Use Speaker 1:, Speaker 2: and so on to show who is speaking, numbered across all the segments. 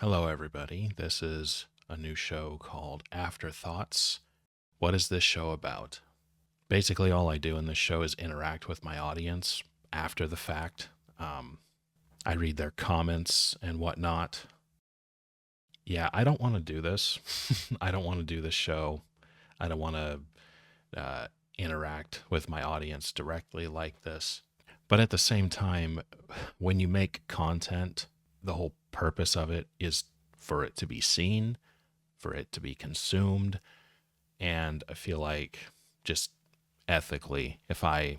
Speaker 1: Hello, everybody. This is a new show called Afterthoughts. What is this show about? Basically, all I do in this show is interact with my audience after the fact. I read their comments and whatnot. Yeah, I don't want to do this. I don't want to do this show. I don't want to interact with my audience directly like this. But at the same time, when you make content, the whole purpose of it is for it to be seen, for it to be consumed. And I feel like just ethically, if I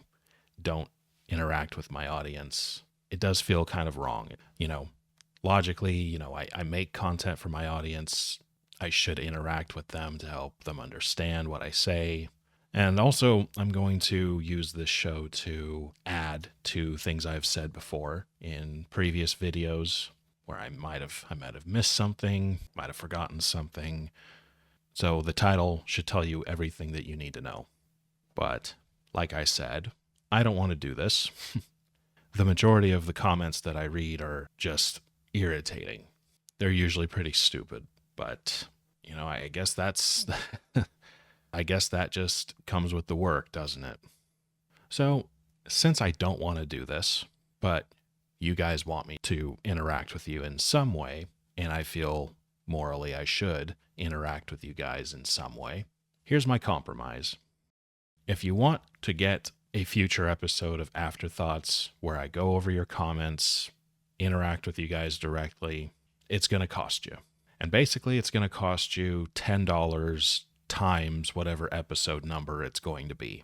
Speaker 1: don't interact with my audience, it does feel kind of wrong. Logically, I make content for my audience. I should interact with them to help them understand what I say. And also, I'm going to use this show to add to things I've said before in previous videos where I might have missed something, might have forgotten something. So the title should tell you everything that you need to know. But like I said, I don't want to do this. The majority of the comments that I read are just irritating. They're usually pretty stupid, but I guess that's I guess that just comes with the work, doesn't it? So, since I don't want to do this, but you guys want me to interact with you in some way, and I feel morally I should interact with you guys in some way, here's my compromise. If you want to get a future episode of Afterthoughts where I go over your comments, interact with you guys directly, it's going to cost you. And basically, it's going to cost you $10 times whatever episode number it's going to be.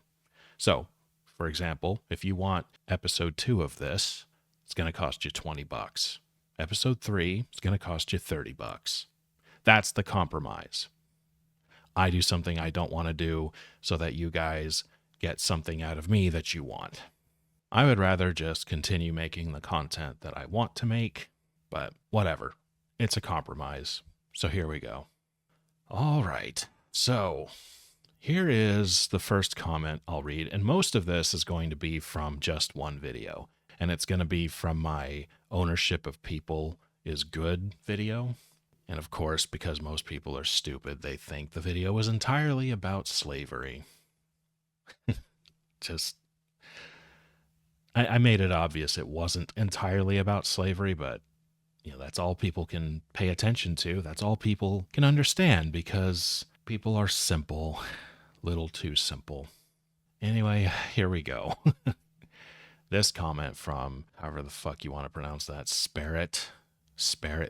Speaker 1: So, for example, if you want episode 2 of this, it's going to cost you $20. Episode 3 is going to cost you $30. That's the compromise. I do something I don't want to do so that you guys get something out of me that you want. I would rather just continue making the content that I want to make, but whatever. It's a compromise. So here we go. All right. So here is the first comment I'll read, and most of this is going to be from just one video, and it's going to be from my Ownership of People is Good video. And of course, because most people are stupid, they think the video was entirely about slavery. I made it obvious it wasn't entirely about slavery, but that's all people can pay attention to. That's all people can understand because people are simple, little too simple. Anyway, here we go. This comment from, however the fuck you want to pronounce that, Sparrett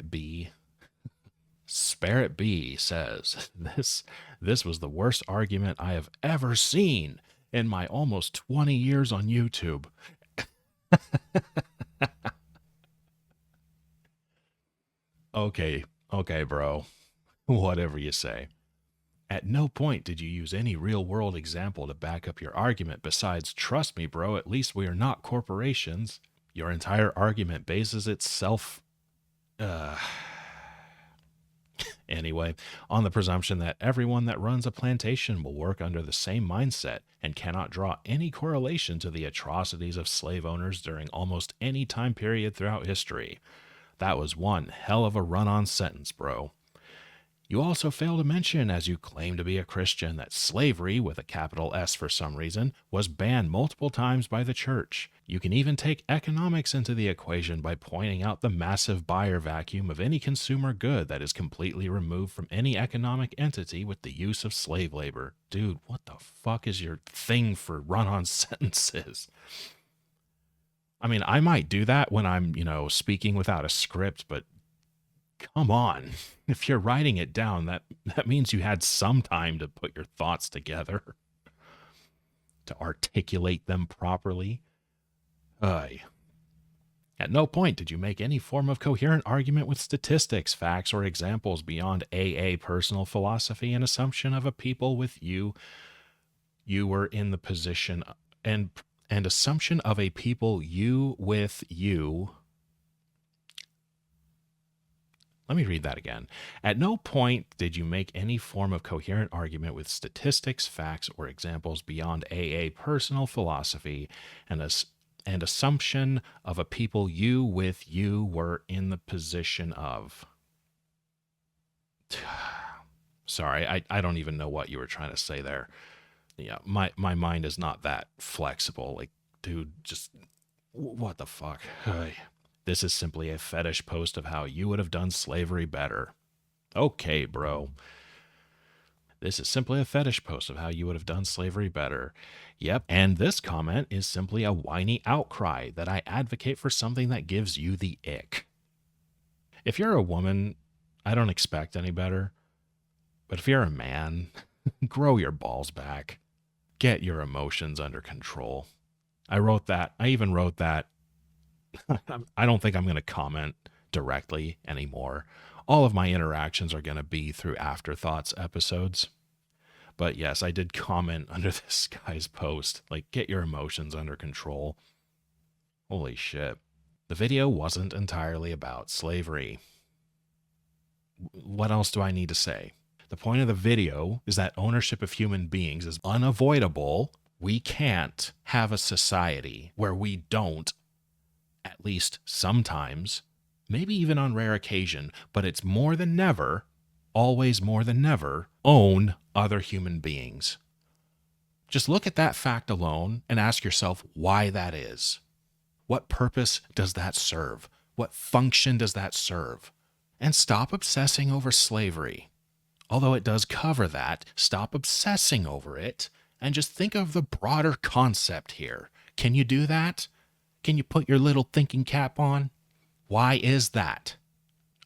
Speaker 1: B. Sparrett B says, this was the worst argument I have ever seen in my almost 20 years on YouTube. Okay, bro. Whatever you say. At no point did you use any real-world example to back up your argument besides, trust me, bro, at least we are not corporations. Your entire argument bases itself... Anyway, on the presumption that everyone that runs a plantation will work under the same mindset and cannot draw any correlation to the atrocities of slave owners during almost any time period throughout history. That was one hell of a run-on sentence, bro. You also fail to mention, as you claim to be a Christian, that slavery, with a capital S for some reason, was banned multiple times by the church. You can even take economics into the equation by pointing out the massive buyer vacuum of any consumer good that is completely removed from any economic entity with the use of slave labor. Dude, what the fuck is your thing for run-on sentences? I mean, I might do that when I'm, speaking without a script, but come on. If you're writing it down, that means you had some time to put your thoughts together, to articulate them properly. At no point did you make any form of coherent argument with statistics, facts, or examples beyond personal philosophy and assumption of a people with you were in the position, and assumption of a people you with you. Let me read that again. At no point did you make any form of coherent argument with statistics, facts, or examples beyond personal philosophy and assumption of a people you with you were in the position of. Sorry, I don't even know what you were trying to say there. Yeah, my mind is not that flexible. Like, dude, just what the fuck? Hey. This is simply a fetish post of how you would have done slavery better. Okay, bro. This is simply a fetish post of how you would have done slavery better. Yep, and this comment is simply a whiny outcry that I advocate for something that gives you the ick. If you're a woman, I don't expect any better. But if you're a man, grow your balls back. Get your emotions under control. I wrote that. I even wrote that. I don't think I'm going to comment directly anymore. All of my interactions are going to be through Afterthoughts episodes. But yes, I did comment under this guy's post, like, get your emotions under control. Holy shit. The video wasn't entirely about slavery. What else do I need to say? The point of the video is that ownership of human beings is unavoidable. We can't have a society where we don't, at least sometimes, maybe even on rare occasion, but it's more than never, always more than never, own other human beings. Just look at that fact alone and ask yourself why that is. What purpose does that serve? What function does that serve? And stop obsessing over slavery. Although it does cover that, stop obsessing over it and just think of the broader concept here. Can you do that? Can you put your little thinking cap on? Why is that?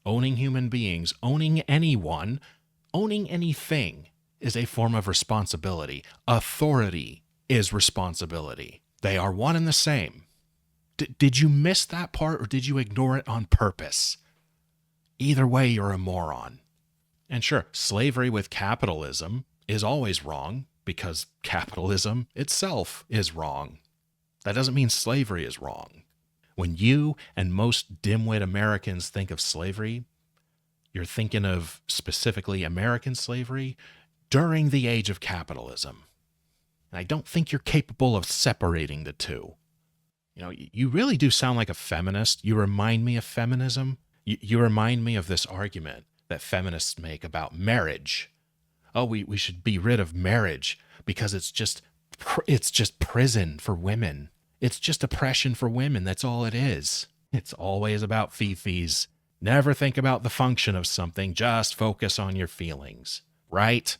Speaker 1: Owning human beings, owning anyone, owning anything is a form of responsibility. Authority is responsibility. They are one and the same. Did you miss that part or did you ignore it on purpose? Either way, you're a moron. And sure, slavery with capitalism is always wrong because capitalism itself is wrong. That doesn't mean slavery is wrong. When you and most dimwit Americans think of slavery, you're thinking of specifically American slavery during the age of capitalism. And I don't think you're capable of separating the two. You know, you really do sound like a feminist. You remind me of feminism. You remind me of this argument that feminists make about marriage. Oh, we should be rid of marriage because it's just prison for women. It's just oppression for women. That's all it is. It's always about fifis. Never think about the function of something. Just focus on your feelings, right?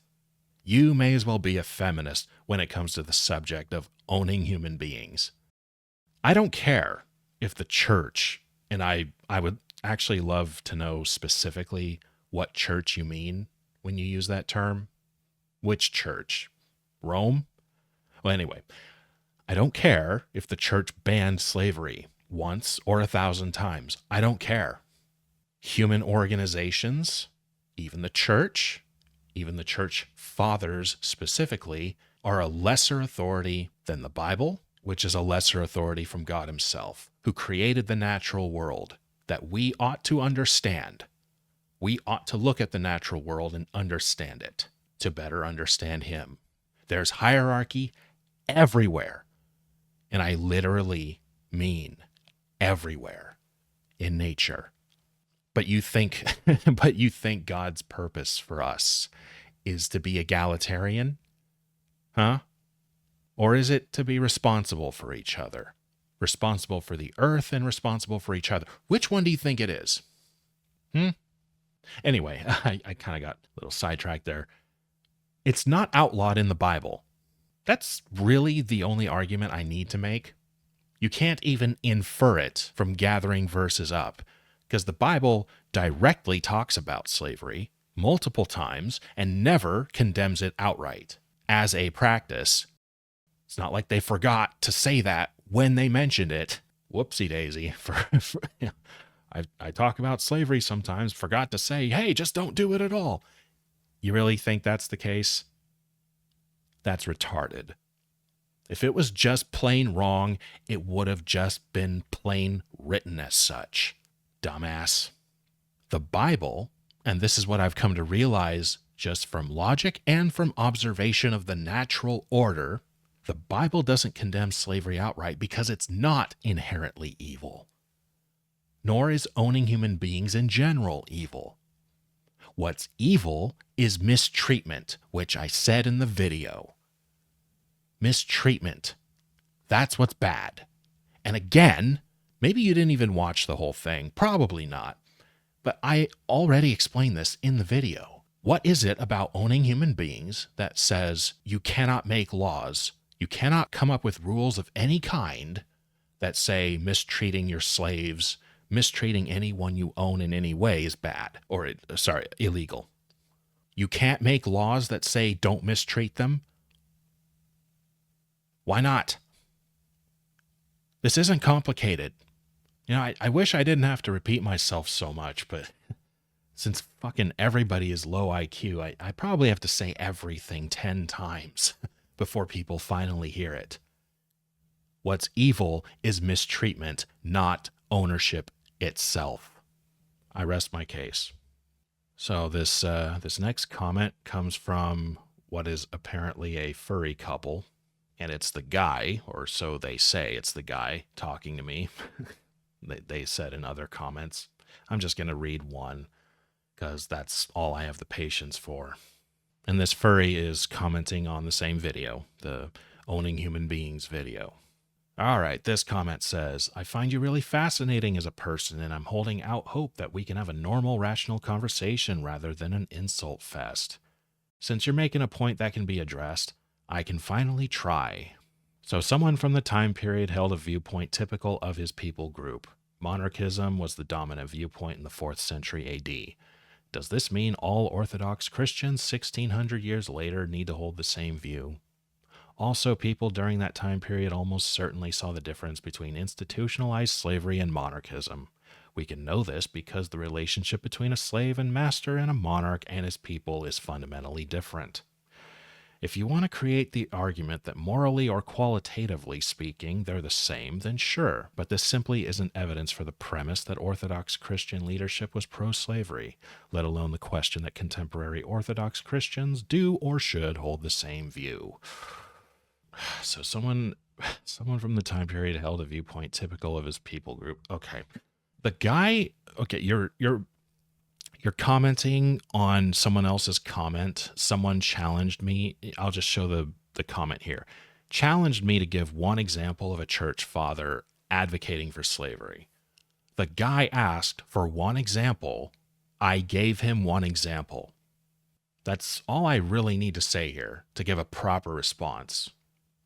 Speaker 1: You may as well be a feminist when it comes to the subject of owning human beings. I don't care if the church, and I would actually love to know specifically what church you mean when you use that term. Which church? Rome? Well, anyway, I don't care if the church banned slavery once or 1,000 times. I don't care. Human organizations, even the church fathers specifically, are a lesser authority than the Bible, which is a lesser authority from God himself, who created the natural world that we ought to understand. We ought to look at the natural world and understand it to better understand him. There's hierarchy everywhere. And I literally mean everywhere in nature. But you think God's purpose for us is to be egalitarian? Huh? Or is it to be responsible for each other? Responsible for the earth and responsible for each other. Which one do you think it is? Anyway, I kind of got a little sidetracked there. It's not outlawed in the Bible. That's really the only argument I need to make. You can't even infer it from gathering verses up, because the Bible directly talks about slavery multiple times and never condemns it outright as a practice. It's not like they forgot to say that when they mentioned it. Whoopsie daisy. I talk about slavery sometimes, forgot to say, hey, just don't do it at all. You really think that's the case? That's retarded. If it was just plain wrong, it would have just been plain written as such. Dumbass. The Bible, and this is what I've come to realize just from logic and from observation of the natural order, the Bible doesn't condemn slavery outright because it's not inherently evil. Nor is owning human beings in general evil. What's evil is mistreatment, which I said in the video. Mistreatment. That's what's bad. And again, maybe you didn't even watch the whole thing. Probably not. But I already explained this in the video. What is it about owning human beings that says you cannot make laws, you cannot come up with rules of any kind that say mistreating your slaves, mistreating anyone you own in any way is bad, or illegal. You can't make laws that say don't mistreat them? Why not? This isn't complicated. You know, I wish I didn't have to repeat myself so much, but since fucking everybody is low IQ, I probably have to say everything 10 times before people finally hear it. What's evil is mistreatment, not ownership itself. I rest my case. So this next comment comes from what is apparently a furry couple, and it's the guy, or so they say, it's the guy talking to me. They said in other comments. I'm just going to read one because that's all I have the patience for. And this furry is commenting on the same video, the Owning Human Beings video. All right, this comment says, I find you really fascinating as a person, and I'm holding out hope that we can have a normal, rational conversation rather than an insult fest. Since you're making a point that can be addressed, I can finally try. So someone from the time period held a viewpoint typical of his people group. Monarchism was the dominant viewpoint in the 4th century AD. Does this mean all Orthodox Christians 1600 years later need to hold the same view? Also, people during that time period almost certainly saw the difference between institutionalized slavery and monarchism. We can know this because the relationship between a slave and master and a monarch and his people is fundamentally different. If you want to create the argument that morally or qualitatively speaking they're the same, then sure, but this simply isn't evidence for the premise that Orthodox Christian leadership was pro-slavery, let alone the question that contemporary Orthodox Christians do or should hold the same view. So someone from the time period held a viewpoint typical of his people group. Okay. The guy, okay, you're commenting on someone else's comment. Someone challenged me. I'll just show the comment here. Challenged me to give one example of a church father advocating for slavery. The guy asked for one example. I gave him one example. That's all I really need to say here to give a proper response.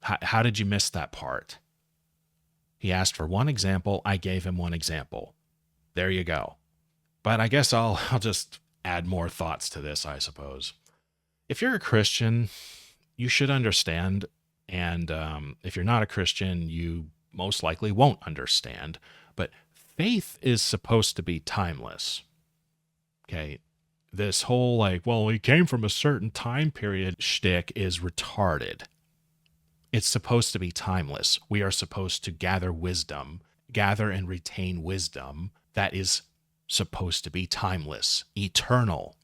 Speaker 1: How did you miss that part? He asked for one example. I gave him one example. There you go. But I guess I'll just add more thoughts to this, I suppose. If you're a Christian, you should understand. And if you're not a Christian, you most likely won't understand. But faith is supposed to be timeless. Okay? This whole well, he came from a certain time period shtick is retarded. It's supposed to be timeless. We are supposed to gather and retain wisdom that is supposed to be timeless, eternal.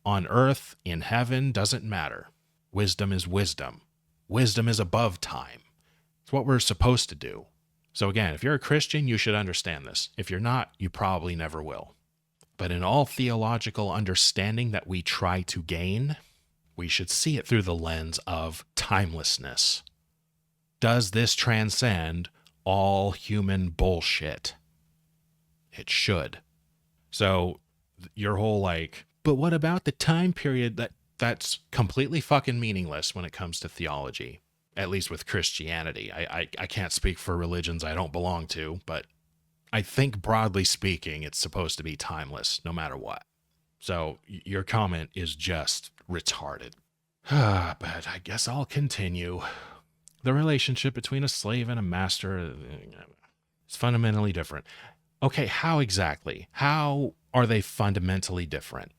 Speaker 1: On earth, in heaven, doesn't matter. Wisdom is wisdom. Wisdom is above time. It's what we're supposed to do. So again, if you're a Christian, you should understand this. If you're not, you probably never will. But in all theological understanding that we try to gain, we should see it through the lens of timelessness. Does this transcend all human bullshit? It should. So your whole but what about the time period that's completely fucking meaningless when it comes to theology, at least with Christianity. I can't speak for religions I don't belong to, but I think broadly speaking, it's supposed to be timeless no matter what. So your comment is just retarded. But I guess I'll continue. The relationship between a slave and a master is fundamentally different. Okay, how exactly? How are they fundamentally different?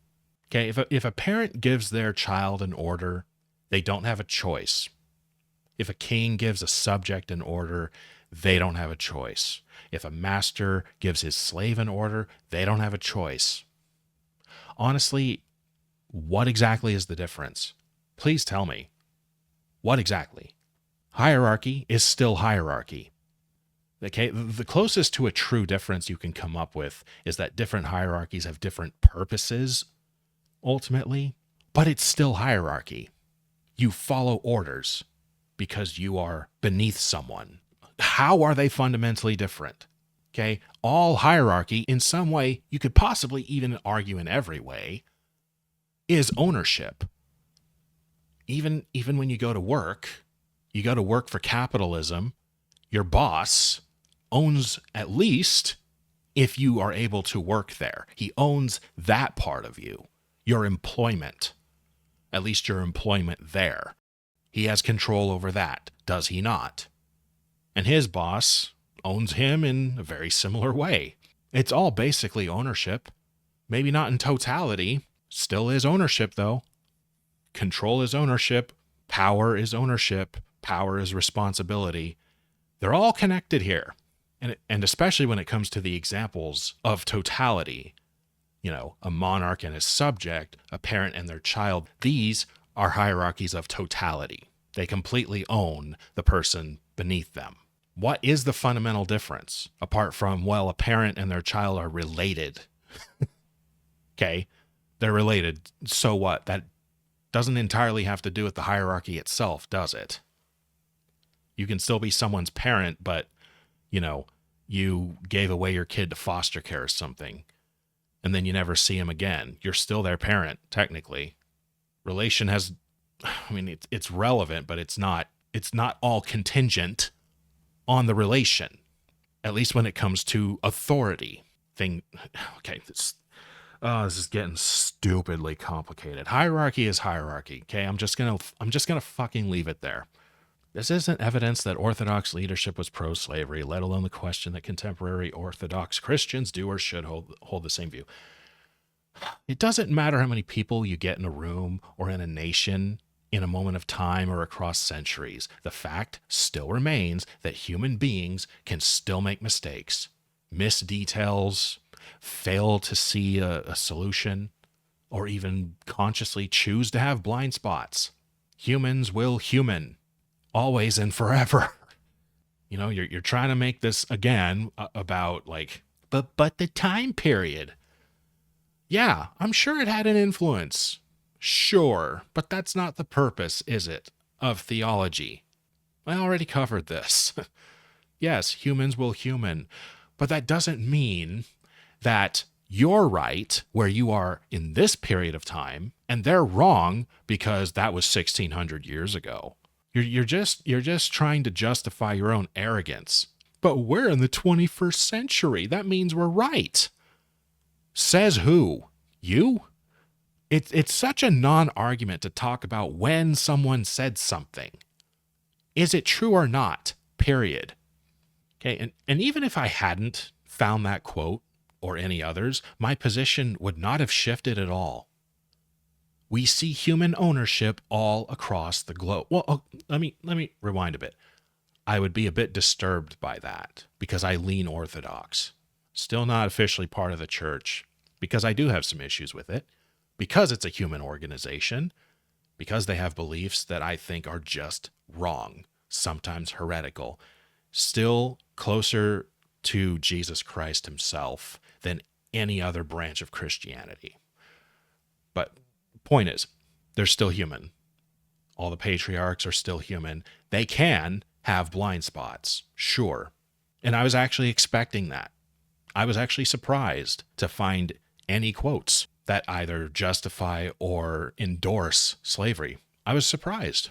Speaker 1: Okay, if a parent gives their child an order, they don't have a choice. If a king gives a subject an order, they don't have a choice. If a master gives his slave an order, they don't have a choice. Honestly, what exactly is the difference? Please tell me. What exactly? Hierarchy is still hierarchy. Okay, the closest to a true difference you can come up with is that different hierarchies have different purposes ultimately, but it's still hierarchy. You follow orders because you are beneath someone. How are they fundamentally different? Okay, all hierarchy, in some way, you could possibly even argue in every way, is ownership. Even when you go to work for capitalism, your boss owns, at least if you are able to work there, he owns that part of you, your employment, at least your employment there. He has control over that, does he not? And his boss owns him in a very similar way. It's all basically ownership. Maybe not in totality. Still is ownership, though. Control is ownership. Power is ownership. Power is responsibility. They're all connected here. And especially when it comes to the examples of totality, a monarch and his subject, a parent and their child, these are hierarchies of totality. They completely own the person beneath them. What is the fundamental difference? Apart from, a parent and their child are related. Okay? They're related. So what? That doesn't entirely have to do with the hierarchy itself, does it? You can still be someone's parent, but, you gave away your kid to foster care or something, and then you never see him again. You're still their parent, technically. Relation has, it's relevant, but it's not all contingent on the relation, at least when it comes to authority. This is getting stupidly complicated. Hierarchy is hierarchy. Okay, I'm just gonna fucking leave it there. This isn't evidence that Orthodox leadership was pro-slavery, let alone the question that contemporary Orthodox Christians do or should hold the same view. It doesn't matter how many people you get in a room or in a nation in a moment of time or across centuries. The fact still remains that human beings can still make mistakes, miss details, fail to see a solution, or even consciously choose to have blind spots. Humans will human. Always and forever. You're trying to make this again about but the time period. Yeah, I'm sure it had an influence. Sure, but that's not the purpose, is it, of theology? I already covered this. Yes, humans will human, but that doesn't mean that you're right where you are in this period of time and they're wrong because that was 1600 years ago. You're just trying to justify your own arrogance. But we're in the 21st century. That means we're right. Says who? You? It's such a non-argument to talk about when someone said something. Is it true or not? Period. Okay, and even if I hadn't found that quote or any others, my position would not have shifted at all. We see human ownership all across the globe. Well, let me rewind a bit. I would be a bit disturbed by that because I lean Orthodox. Still not officially part of the church because I do have some issues with it, because it's a human organization, because they have beliefs that I think are just wrong, sometimes heretical, still closer to Jesus Christ himself than any other branch of Christianity. But point is, they're still human. All the patriarchs are still human. They can have blind spots, sure. And I was actually expecting that. I was actually surprised to find any quotes that either justify or endorse slavery. I was surprised.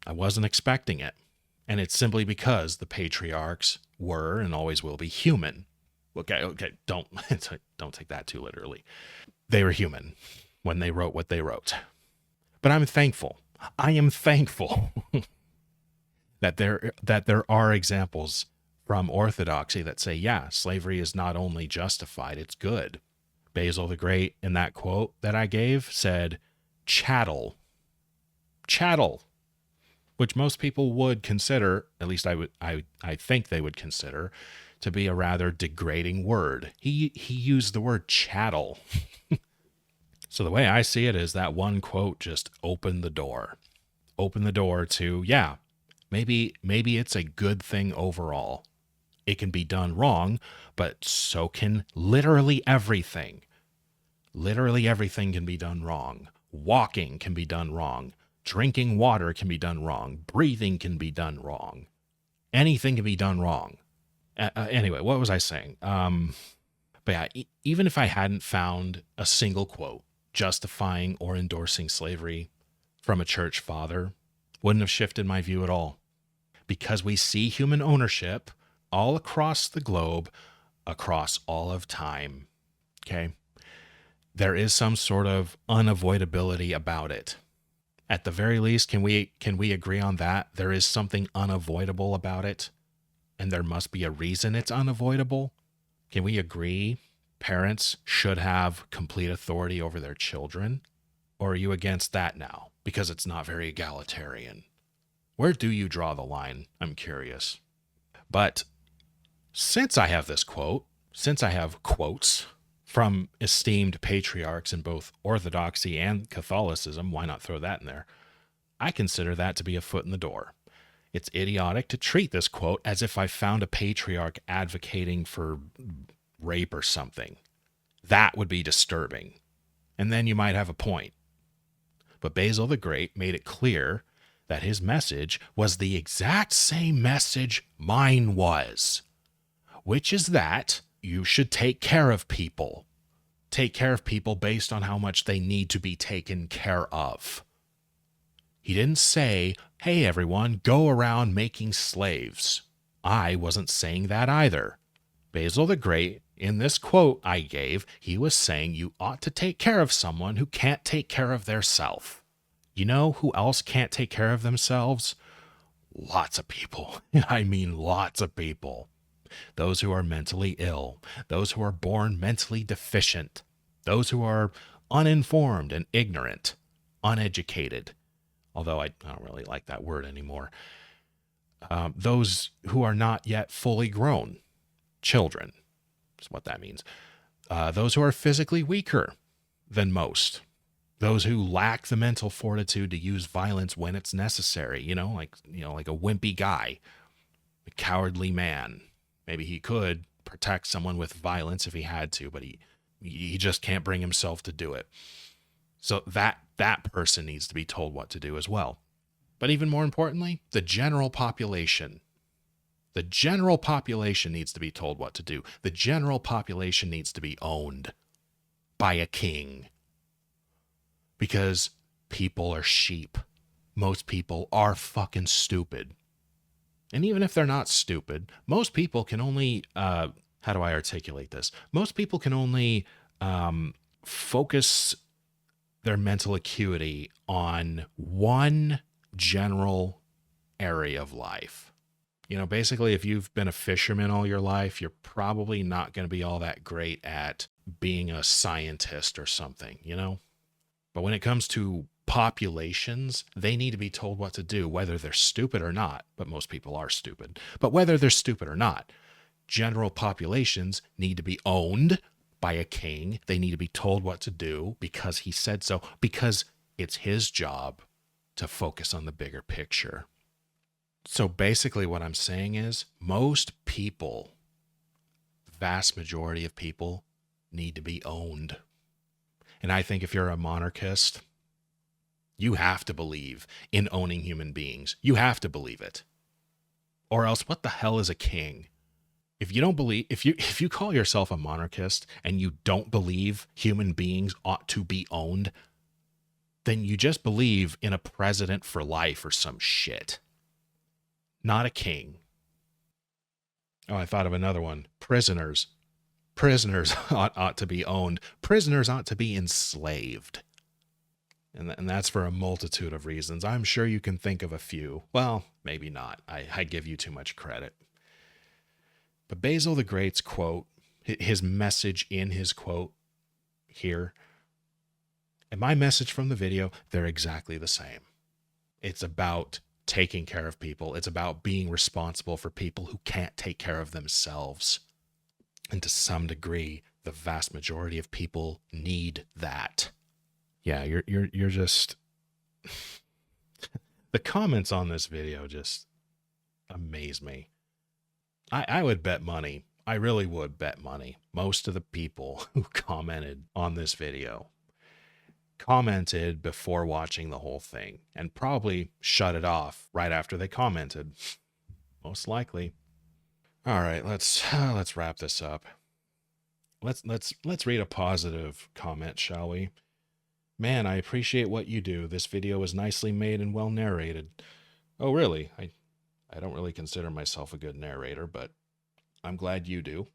Speaker 1: I wasn't expecting it. And it's simply because the patriarchs were and always will be human. Okay, don't take that too literally. They were human when they wrote what they wrote. But I'm thankful. I am thankful that there are examples from Orthodoxy that say, yeah, slavery is not only justified, it's good. Basil the Great, in that quote that I gave, said, chattel, which most people would consider, at least I think they would consider, to be a rather degrading word. He used the word chattel. So the way I see it is that one quote just opened the door to, yeah, maybe it's a good thing overall. It can be done wrong, but so can literally everything. Literally everything can be done wrong. Walking can be done wrong. Drinking water can be done wrong. Breathing can be done wrong. Anything can be done wrong. Anyway, what was I saying? But yeah, even if I hadn't found a single quote justifying or endorsing slavery from a church father, wouldn't have shifted my view at all. Because we see human ownership all across the globe, across all of time. Okay? There is some sort of unavoidability about it. At the very least, can we agree on that? There is something unavoidable about it, and there must be a reason it's unavoidable. Can we agree parents should have complete authority over their children? Or are you against that now because it's not very egalitarian? Where do you draw the line? I'm curious. But since I have this quote, since I have quotes from esteemed patriarchs in both Orthodoxy and Catholicism, why not throw that in there? I consider that to be a foot in the door. It's idiotic to treat this quote as if I found a patriarch advocating for rape or something. That would be disturbing. And then you might have a point. But Basil the Great made it clear that his message was the exact same message mine was, which is that you should take care of people. Take care of people based on how much they need to be taken care of. He didn't say, hey everyone, go around making slaves. I wasn't saying that either. Basil the Great, in this quote I gave, he was saying you ought to take care of someone who can't take care of theirself. You know who else can't take care of themselves? Lots of people. I mean lots of people. Those who are mentally ill, those who are born mentally deficient, those who are uninformed and ignorant, uneducated, although I don't really like that word anymore, those who are not yet fully grown, children, is what that means, those who are physically weaker than most, those who lack the mental fortitude to use violence when it's necessary, like a wimpy guy, a cowardly man. Maybe he could protect someone with violence if he had to, but he just can't bring himself to do it. So that person needs to be told what to do as well. But even more importantly, the general population. The general population needs to be told what to do. The general population needs to be owned by a king. Because people are sheep. Most people are fucking stupid. And even if they're not stupid, most people can only, how do I articulate this? Most people can only focus their mental acuity on one general area of life. Basically, if you've been a fisherman all your life, you're probably not going to be all that great at being a scientist or something, But when it comes to populations, they need to be told what to do, whether they're stupid or not. But most people are stupid. But whether they're stupid or not, general populations need to be owned by a king. They need to be told what to do because he said so, because it's his job to focus on the bigger picture. So basically what I'm saying is most people, the vast majority of people, need to be owned. And I think if you're a monarchist, you have to believe in owning human beings. You have to believe it. Or else what the hell is a king? If you don't believe, if you call yourself a monarchist and you don't believe human beings ought to be owned, then you just believe in a president for life or some shit. Not a king. Oh, I thought of another one. Prisoners. Prisoners ought to be owned. Prisoners ought to be enslaved. And that's for a multitude of reasons. I'm sure you can think of a few. Well, maybe not. I give you too much credit. But Basil the Great's quote, his message in his quote here, and my message from the video, they're exactly the same. It's about taking care of people. It's about being responsible for people who can't take care of themselves. And to some degree, the vast majority of people need that. Yeah, you're just the comments on this video just amaze me. I would bet money I really would bet money most of the people who commented on this video commented before watching the whole thing and probably shut it off right after they commented. Most likely. All right, let's wrap this up. Let's read a positive comment, shall we? Man, I appreciate what you do. This video is nicely made and well narrated. Oh, really? I don't really consider myself a good narrator, but I'm glad you do.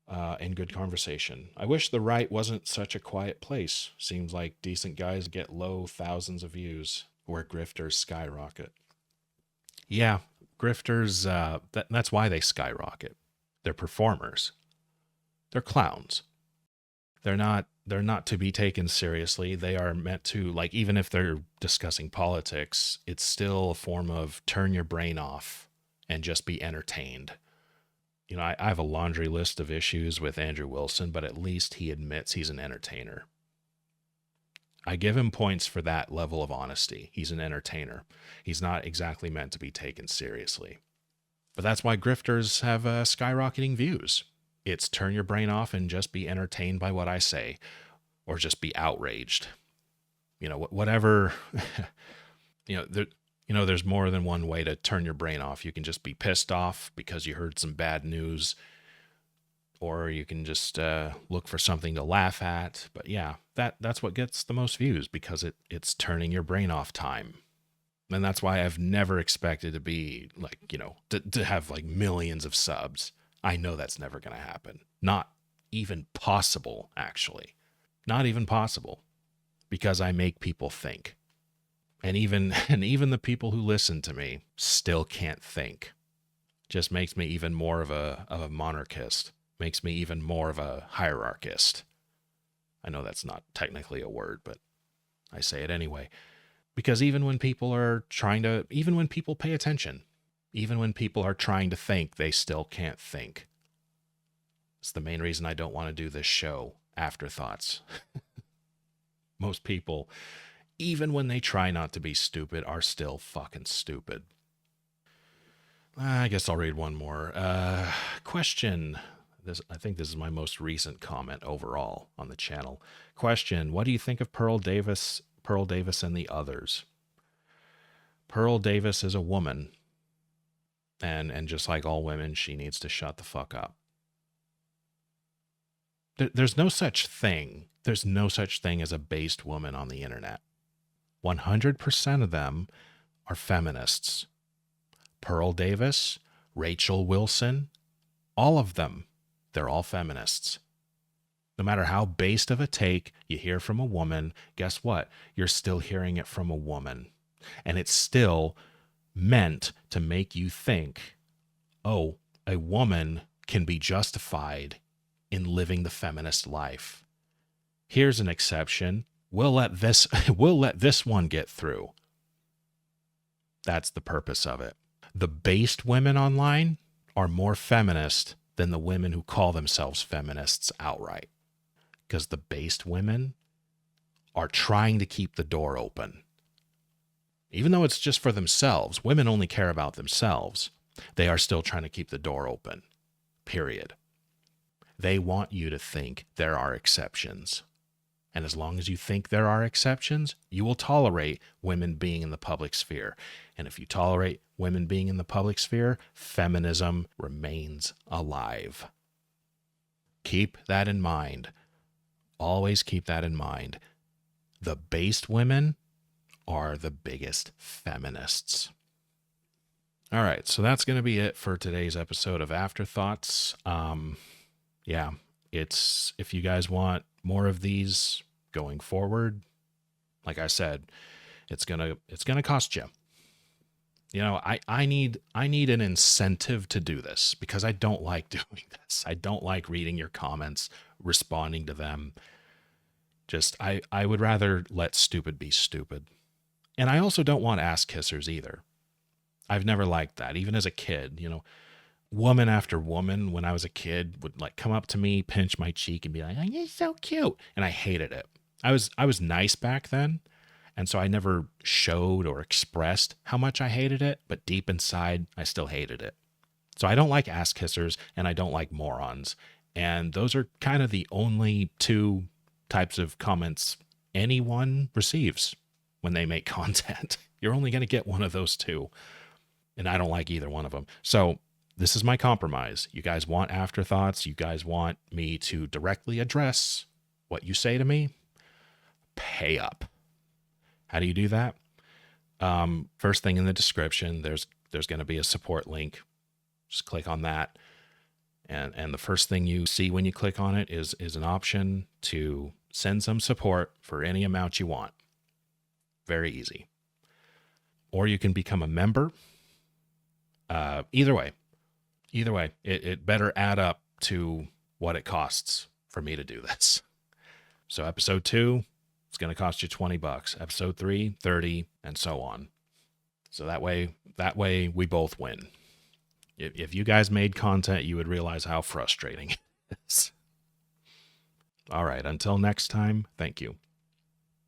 Speaker 1: And good conversation. I wish the right wasn't such a quiet place. Seems like decent guys get low thousands of views, where grifters skyrocket. Yeah, grifters, that's why they skyrocket. They're performers. They're clowns. They're not to be taken seriously. They are meant to, like, even if they're discussing politics, it's still a form of turn your brain off and just be entertained. You know, I have a laundry list of issues with Andrew Wilson, but at least he admits he's an entertainer. I give him points for that level of honesty. He's an entertainer. He's not exactly meant to be taken seriously. But that's why grifters have skyrocketing views. It's turn your brain off and just be entertained by what I say, or just be outraged. You know, whatever. There's more than one way to turn your brain off. You can just be pissed off because you heard some bad news, or you can just look for something to laugh at. But yeah, that's what gets the most views, because it's turning your brain off time. And that's why I've never expected to be like, to have like millions of subs. I know that's never going to happen. Not even possible, actually. Not even possible, because I make people think. And even the people who listen to me still can't think. Just makes me even more of a monarchist. Makes me even more of a hierarchist. I know that's not technically a word, but I say it anyway. Because even when people pay attention, even when people are trying to think, they still can't think. It's the main reason I don't want to do this show, Afterthoughts. Most people, even when they try not to be stupid, are still fucking stupid. I guess I'll read one more. Question. I think this is my most recent comment overall on the channel. Question. What do you think of Pearl Davis and the others? Pearl Davis is a woman. And just like all women, she needs to shut the fuck up. There's no such thing. There's no such thing as a based woman on the internet. 100% of them are feminists. Pearl Davis, Rachel Wilson, all of them, they're all feminists. No matter how based of a take you hear from a woman, guess what? You're still hearing it from a woman. And it's still meant to make you think, oh, a woman can be justified in living the feminist life. Here's an exception. We'll let this one get through. That's the purpose of it. The based women online are more feminist than the women who call themselves feminists outright. Because the based women are trying to keep the door open. Even though it's just for themselves, women only care about themselves. They are still trying to keep the door open. Period. They want you to think there are exceptions. And as long as you think there are exceptions, you will tolerate women being in the public sphere. And if you tolerate women being in the public sphere, feminism remains alive. Keep that in mind. Always keep that in mind. The based women are the biggest feminists. All right, so that's going to be it for today's episode of Afterthoughts. Yeah, if you guys want more of these going forward, like I said, it's gonna cost you. You know, I need an incentive to do this, because I don't like doing this. I don't like reading your comments, responding to them. Just I would rather let stupid be stupid. And I also don't want ass kissers either. I've never liked that. Even as a kid, woman after woman when I was a kid would like come up to me, pinch my cheek and be like, "Oh, you're so cute." And I hated it. I was nice back then. And so I never showed or expressed how much I hated it, but deep inside, I still hated it. So I don't like ass kissers and I don't like morons. And those are kind of the only two types of comments anyone receives when they make content. You're only going to get one of those two. And I don't like either one of them. So this is my compromise. You guys want afterthoughts. You guys want me to directly address what you say to me. Pay up. How do you do that? First thing in the description, there's going to be a support link. Just click on that. And the first thing you see when you click on it is an option to send some support for any amount you want. Very easy. Or you can become a member. Either way, it better add up to what it costs for me to do this. So episode 2, it's going to cost you $20. Episode 3, 30, and so on. So that way we both win. If you guys made content, you would realize how frustrating it is. All right, until next time, thank you.